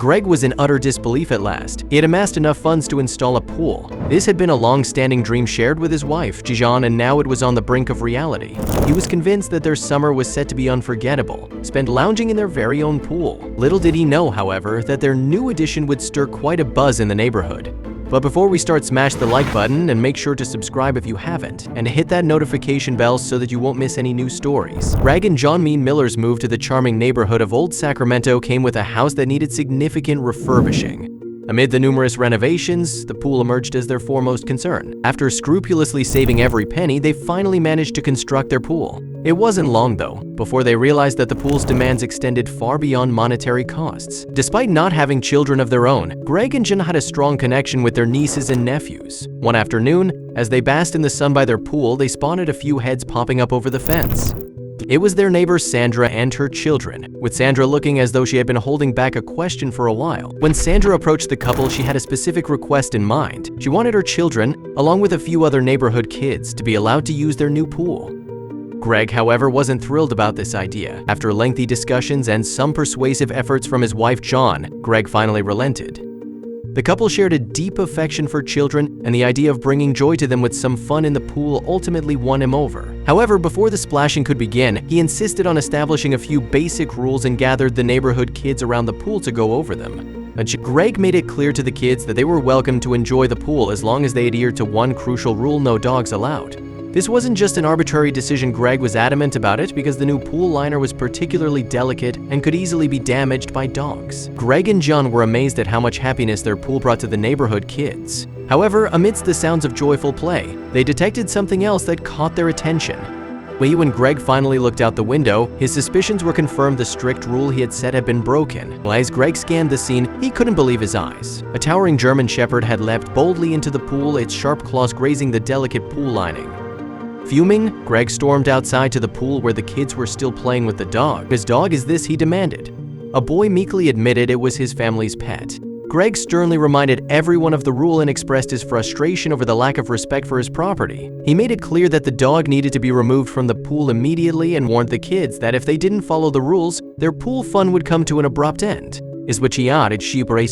Greg was in utter disbelief at last. He had amassed enough funds to install a pool. This had been a long-standing dream shared with his wife, Jijan, and now it was on the brink of reality. He was convinced that their summer was set to be unforgettable, spent lounging in their very own pool. Little did he know, however, that their new addition would stir quite a buzz in the neighborhood. But before we start, smash the like button and make sure to subscribe if you haven't, and hit that notification bell so that you won't miss any new stories. Greg and John Miller's move to the charming neighborhood of Old Sacramento came with a house that needed significant refurbishing. Amid the numerous renovations, the pool emerged as their foremost concern. After scrupulously saving every penny, they finally managed to construct their pool. It wasn't long, though, before they realized that the pool's demands extended far beyond monetary costs. Despite not having children of their own, Greg and Jen had a strong connection with their nieces and nephews. One afternoon, as they basked in the sun by their pool, they spotted a few heads popping up over the fence. It was their neighbor Sandra and her children, with Sandra looking as though she had been holding back a question for a while. When Sandra approached the couple, she had a specific request in mind. She wanted her children, along with a few other neighborhood kids, to be allowed to use their new pool. Greg, however, wasn't thrilled about this idea. After lengthy discussions and some persuasive efforts from his wife John, Greg finally relented. The couple shared a deep affection for children, and the idea of bringing joy to them with some fun in the pool ultimately won him over. However, before the splashing could begin, he insisted on establishing a few basic rules and gathered the neighborhood kids around the pool to go over them. Greg made it clear to the kids that they were welcome to enjoy the pool as long as they adhered to one crucial rule: no dogs allowed. This wasn't just an arbitrary decision. Greg was adamant about it because the new pool liner was particularly delicate and could easily be damaged by dogs. Greg and John were amazed at how much happiness their pool brought to the neighborhood kids. However, amidst the sounds of joyful play, they detected something else that caught their attention. When Greg finally looked out the window, his suspicions were confirmed. The strict rule he had set had been broken. As Greg scanned the scene, he couldn't believe his eyes. A towering German Shepherd had leapt boldly into the pool, its sharp claws grazing the delicate pool lining. Fuming, Greg stormed outside to the pool where the kids were still playing with the dog. "Whose dog is this?" he demanded. A boy meekly admitted it was his family's pet. Greg sternly reminded everyone of the rule and expressed his frustration over the lack of respect for his property. He made it clear that the dog needed to be removed from the pool immediately and warned the kids that if they didn't follow the rules, their pool fun would come to an abrupt end.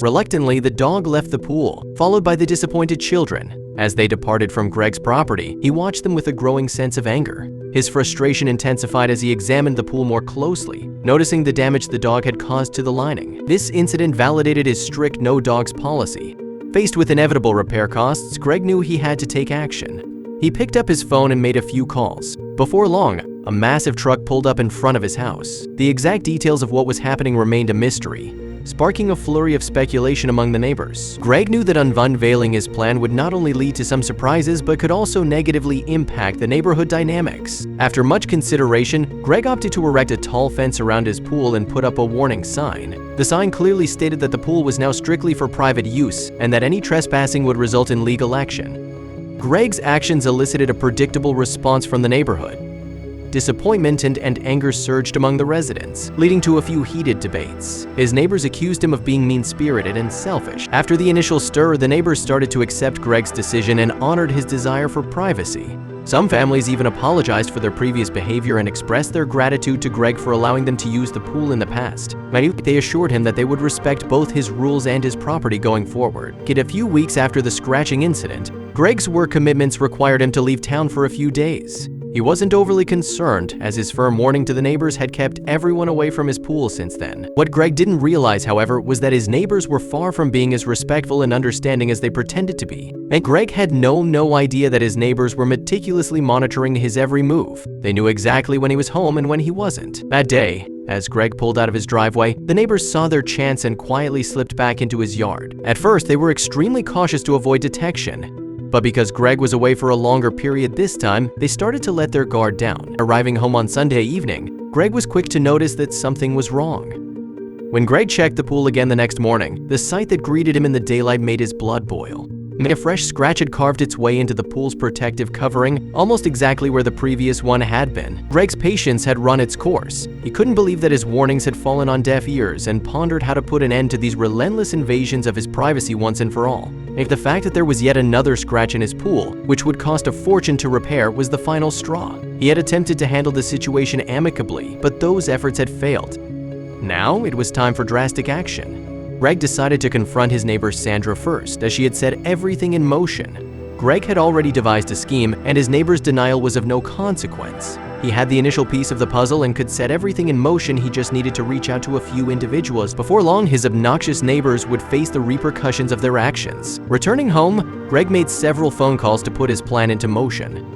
Reluctantly, the dog left the pool, followed by the disappointed children. As they departed from Greg's property, he watched them with a growing sense of anger. His frustration intensified as he examined the pool more closely, noticing the damage the dog had caused to the lining. This incident validated his strict no dogs policy. Faced with inevitable repair costs, Greg knew he had to take action. He picked up his phone and made a few calls. Before long, a massive truck pulled up in front of his house. The exact details of what was happening remained a mystery, sparking a flurry of speculation among the neighbors. Greg knew that unveiling his plan would not only lead to some surprises, but could also negatively impact the neighborhood dynamics. After much consideration, Greg opted to erect a tall fence around his pool and put up a warning sign. The sign clearly stated that the pool was now strictly for private use and that any trespassing would result in legal action. Greg's actions elicited a predictable response from the neighborhood. Disappointment and anger surged among the residents, leading to a few heated debates. His neighbors accused him of being mean-spirited and selfish. After the initial stir, the neighbors started to accept Greg's decision and honored his desire for privacy. Some families even apologized for their previous behavior and expressed their gratitude to Greg for allowing them to use the pool in the past. They assured him that they would respect both his rules and his property going forward. Yet a few weeks after the scratching incident, Greg's work commitments required him to leave town for a few days. He wasn't overly concerned, as his firm warning to the neighbors had kept everyone away from his pool since then. What Greg didn't realize, however, was that his neighbors were far from being as respectful and understanding as they pretended to be. And Greg had no idea that his neighbors were meticulously monitoring his every move. They knew exactly when he was home and when he wasn't. That day, as Greg pulled out of his driveway, the neighbors saw their chance and quietly slipped back into his yard. At first, they were extremely cautious to avoid detection. But because Greg was away for a longer period this time, they started to let their guard down. Arriving home on Sunday evening, Greg was quick to notice that something was wrong. When Greg checked the pool again the next morning, the sight that greeted him in the daylight made his blood boil. A fresh scratch had carved its way into the pool's protective covering, almost exactly where the previous one had been. Greg's patience had run its course. He couldn't believe that his warnings had fallen on deaf ears and pondered how to put an end to these relentless invasions of his privacy once and for all. If the fact that there was yet another scratch in his pool, which would cost a fortune to repair, was the final straw. He had attempted to handle the situation amicably, but those efforts had failed. Now it was time for drastic action. Greg decided to confront his neighbor Sandra first, as she had set everything in motion. Greg had already devised a scheme, and his neighbor's denial was of no consequence. He had the initial piece of the puzzle and could set everything in motion. He just needed to reach out to a few individuals. Before long, his obnoxious neighbors would face the repercussions of their actions. Returning home, Greg made several phone calls to put his plan into motion.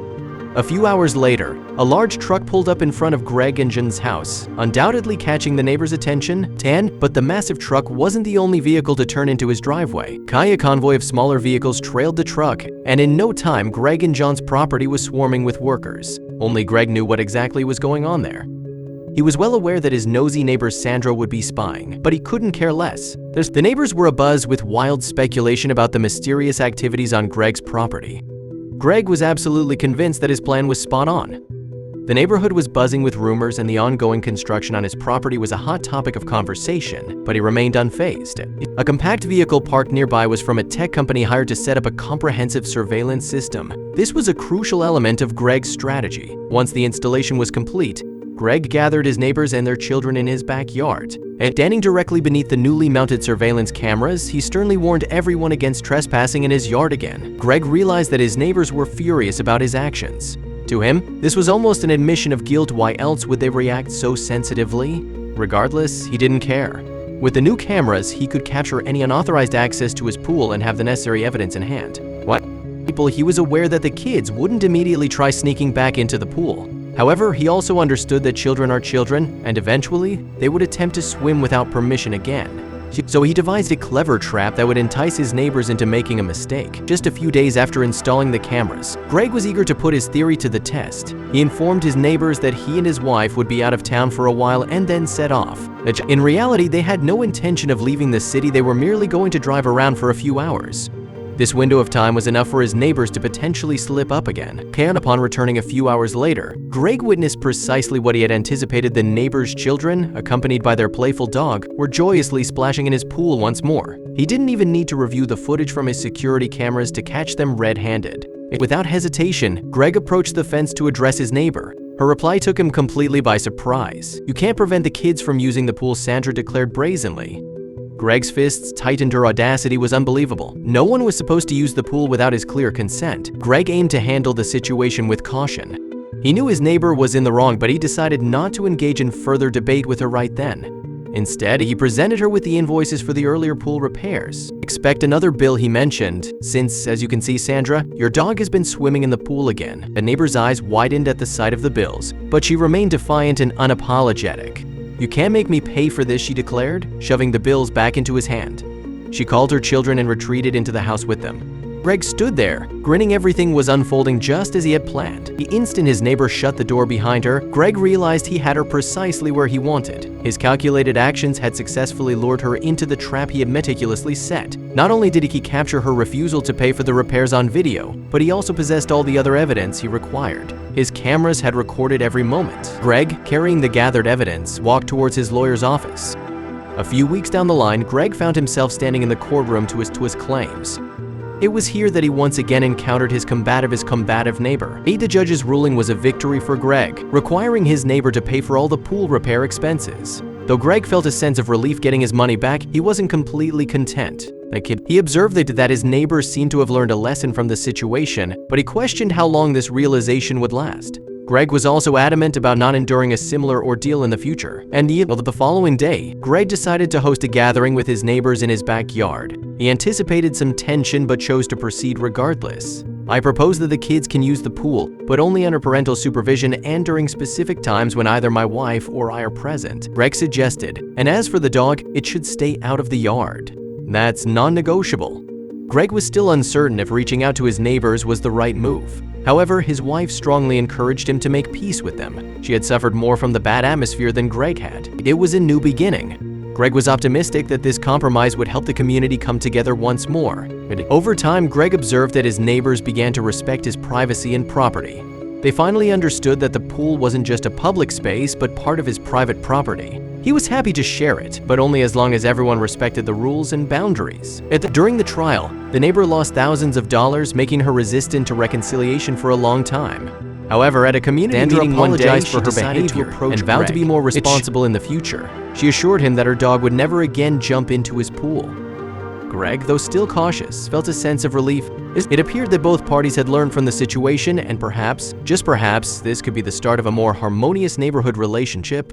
A few hours later, a large truck pulled up in front of Greg and Jen's house, undoubtedly catching the neighbor's attention. But the massive truck wasn't the only vehicle to turn into his driveway. A convoy of smaller vehicles trailed the truck, and in no time, Greg and John's property was swarming with workers. Only Greg knew what exactly was going on there. He was well aware that his nosy neighbor Sandra would be spying, but he couldn't care less. The neighbors were abuzz with wild speculation about the mysterious activities on Greg's property. Greg was absolutely convinced that his plan was spot on. The neighborhood was buzzing with rumors, and the ongoing construction on his property was a hot topic of conversation, but he remained unfazed. A compact vehicle parked nearby was from a tech company hired to set up a comprehensive surveillance system. This was a crucial element of Greg's strategy. Once the installation was complete, Greg gathered his neighbors and their children in his backyard. And standing directly beneath the newly mounted surveillance cameras, he sternly warned everyone against trespassing in his yard again. Greg realized that his neighbors were furious about his actions. To him, this was almost an admission of guilt. Why else would they react so sensitively? Regardless, he didn't care. With the new cameras, he could capture any unauthorized access to his pool and have the necessary evidence in hand. He was aware that the kids wouldn't immediately try sneaking back into the pool. However, he also understood that children are children, and eventually, they would attempt to swim without permission again. So he devised a clever trap that would entice his neighbors into making a mistake. Just a few days after installing the cameras, Greg was eager to put his theory to the test. He informed his neighbors that he and his wife would be out of town for a while and then set off. In reality, they had no intention of leaving the city. They were merely going to drive around for a few hours. This window of time was enough for his neighbors to potentially slip up again. Upon returning a few hours later, Greg witnessed precisely what he had anticipated. The neighbors' children, accompanied by their playful dog, were joyously splashing in his pool once more. He didn't even need to review the footage from his security cameras to catch them red-handed. Without hesitation, Greg approached the fence to address his neighbor. Her reply took him completely by surprise. "You can't prevent the kids from using the pool," Sandra declared brazenly. Greg's fists tightened. Her audacity was unbelievable. No one was supposed to use the pool without his clear consent. Greg aimed to handle the situation with caution. He knew his neighbor was in the wrong, but he decided not to engage in further debate with her right then. Instead, he presented her with the invoices for the earlier pool repairs. "Expect another bill," he mentioned, "since, as you can see, Sandra, your dog has been swimming in the pool again." The neighbor's eyes widened at the sight of the bills, but she remained defiant and unapologetic. "You can't make me pay for this," she declared, shoving the bills back into his hand. She called her children and retreated into the house with them. Greg stood there, grinning. Everything was unfolding just as he had planned. The instant his neighbor shut the door behind her, Greg realized he had her precisely where he wanted. His calculated actions had successfully lured her into the trap he had meticulously set. Not only did he capture her refusal to pay for the repairs on video, but he also possessed all the other evidence he required. His cameras had recorded every moment. Greg, carrying the gathered evidence, walked towards his lawyer's office. A few weeks down the line, Greg found himself standing in the courtroom to his claims. It was here that he once again encountered his combative neighbor. The judge's ruling was a victory for Greg, requiring his neighbor to pay for all the pool repair expenses. Though Greg felt a sense of relief getting his money back, he wasn't completely content. He observed that his neighbors seemed to have learned a lesson from the situation, but he questioned how long this realization would last. Greg was also adamant about not enduring a similar ordeal in the future. And the following day, Greg decided to host a gathering with his neighbors in his backyard. He anticipated some tension but chose to proceed regardless. "I propose that the kids can use the pool, but only under parental supervision and during specific times when either my wife or I are present," Greg suggested. "And as for the dog, it should stay out of the yard. That's non-negotiable." Greg was still uncertain if reaching out to his neighbors was the right move. However, his wife strongly encouraged him to make peace with them. She had suffered more from the bad atmosphere than Greg had. It was a new beginning. Greg was optimistic that this compromise would help the community come together once more. Over time, Greg observed that his neighbors began to respect his privacy and property. They finally understood that the pool wasn't just a public space, but part of his private property. He was happy to share it, but only as long as everyone respected the rules and boundaries. During the trial, the neighbor lost thousands of dollars, making her resistant to reconciliation for a long time. However, at a community meeting one day, she for her decided to behavior approach and Greg vowed to be more and responsible in the future. She assured him that her dog would never again jump into his pool. Greg, though still cautious, felt a sense of relief. It appeared that both parties had learned from the situation, and perhaps, just perhaps, this could be the start of a more harmonious neighborhood relationship.